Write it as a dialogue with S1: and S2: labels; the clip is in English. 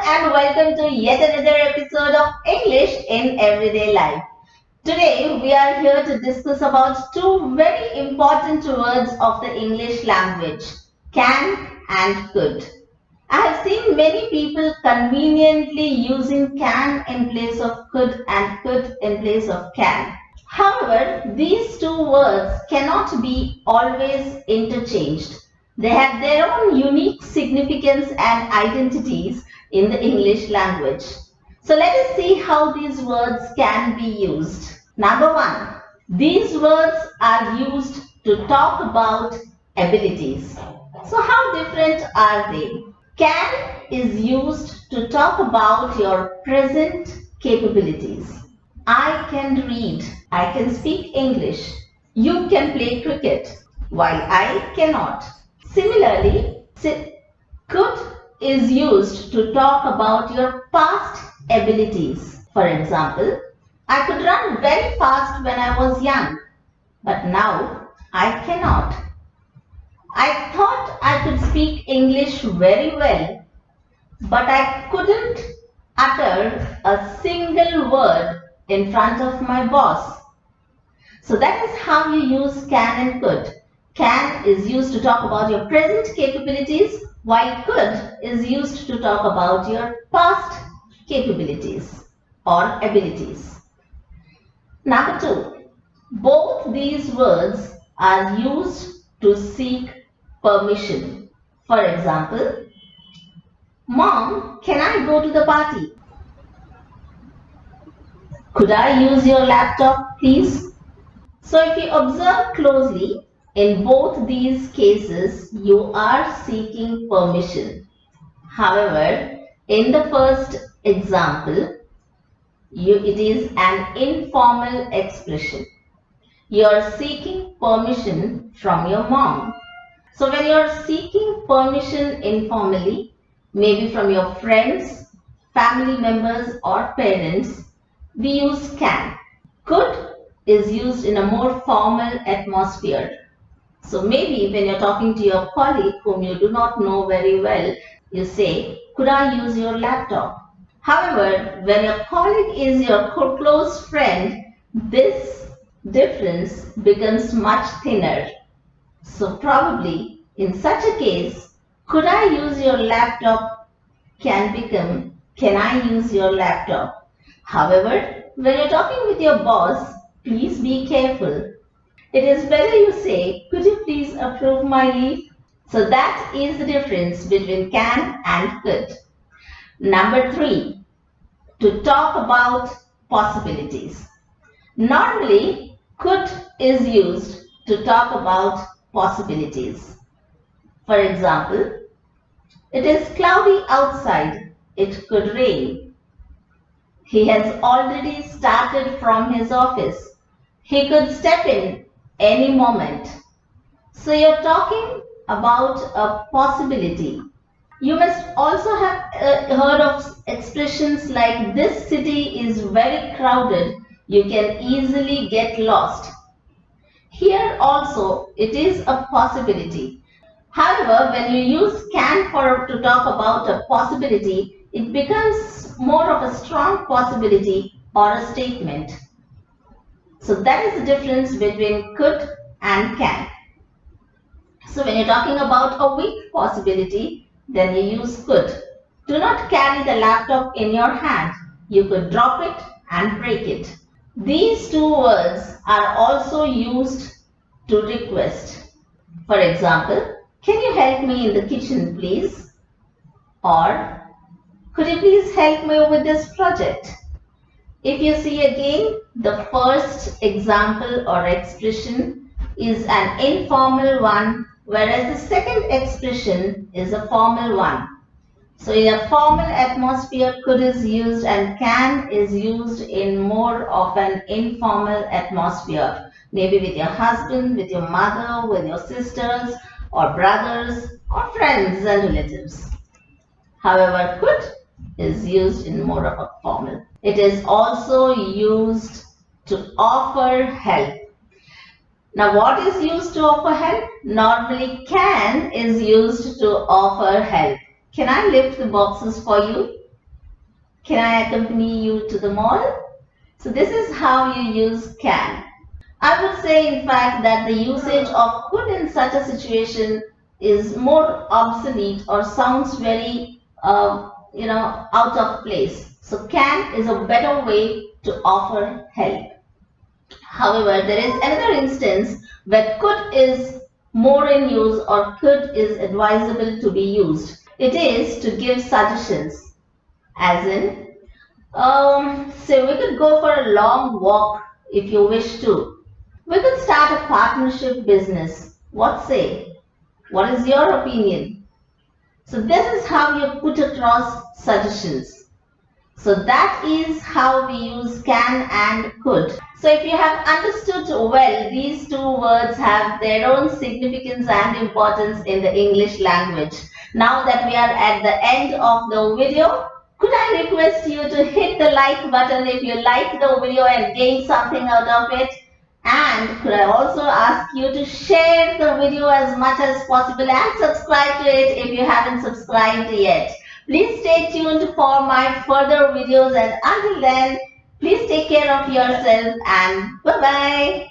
S1: and welcome to yet another episode of English in Everyday Life. Today we are here to discuss about two very important words of the English language, can and could. I have seen many people conveniently using can in place of could and could in place of can. However, these two words cannot be always interchanged. They have their own unique significance and identities in the English language. So let us see how these words can be used. Number one, these words are used to talk about abilities. So how different are they? Can is used to talk about your present capabilities. I can read. I can speak English. You can play cricket, while I cannot. Similarly, could is used to talk about your past abilities. For example, I could run very fast when I was young, but now I cannot. I thought I could speak English very well, but I couldn't utter a single word in front of my boss. So that is how you use can and could. Can is used to talk about your present capabilities, while could is used to talk about your past capabilities or abilities. Number two, both these words are used to seek permission. For example, Mom, can I go to the party? Could I use your laptop, please? So if you observe closely, in both these cases, you are seeking permission. However, in the first example, it is an informal expression. You are seeking permission from your mom. So when you are seeking permission informally, maybe from your friends, family members or parents, we use can. Could is used in a more formal atmosphere. So maybe when you're talking to your colleague whom you do not know very well, you say, could I use your laptop? However, when your colleague is your close friend, this difference becomes much thinner. So probably in such a case, could I use your laptop can become, can I use your laptop? However, when you're talking with your boss, please be careful. It is better you say, could you please approve my leave? So that is the difference between can and could. Number three, to talk about possibilities. Normally, could is used to talk about possibilities. For example, it is cloudy outside. It could rain. He has already started from his office. He could step in any moment. So you're talking about a possibility. You must also have heard of expressions like this city is very crowded. You can easily get lost. Here also it is a possibility. However, when you use can to talk about a possibility, it becomes more of a strong possibility or a statement. So that is the difference between could and can. So when you're talking about a weak possibility, then you use could. Do not carry the laptop in your hand. You could drop it and break it. These two words are also used to request. For example, can you help me in the kitchen, please? Or, could you please help me with this project? If you see again, the first example or expression is an informal one, whereas the second expression is a formal one. So in a formal atmosphere, could is used and can is used in more of an informal atmosphere. Maybe with your husband, with your mother, with your sisters or brothers or friends and relatives. However, could is used in more of a formal. It is also used to offer help. Now what is used to offer help? Normally can is used to offer help. Can I lift the boxes for you? Can I accompany you to the mall? So this is how you use can. I would say, in fact, that the usage of could in such a situation is more obsolete or sounds very, out of place. So can is a better way to offer help. However, there is another instance where could is more in use or could is advisable to be used. It is to give suggestions, as in, say we could go for a long walk if you wish to. We could start a partnership business. What say? What is your opinion? So this is how you put across suggestions. So that is how we use can and could. So if you have understood well, these two words have their own significance and importance in the English language. Now that we are at the end of the video, could I request you to hit the like button if you like the video and gain something out of it? And could I also ask you to share the video as much as possible and subscribe to it if you haven't subscribed yet. Please stay tuned for my further videos, and until then, please take care of yourself and bye-bye.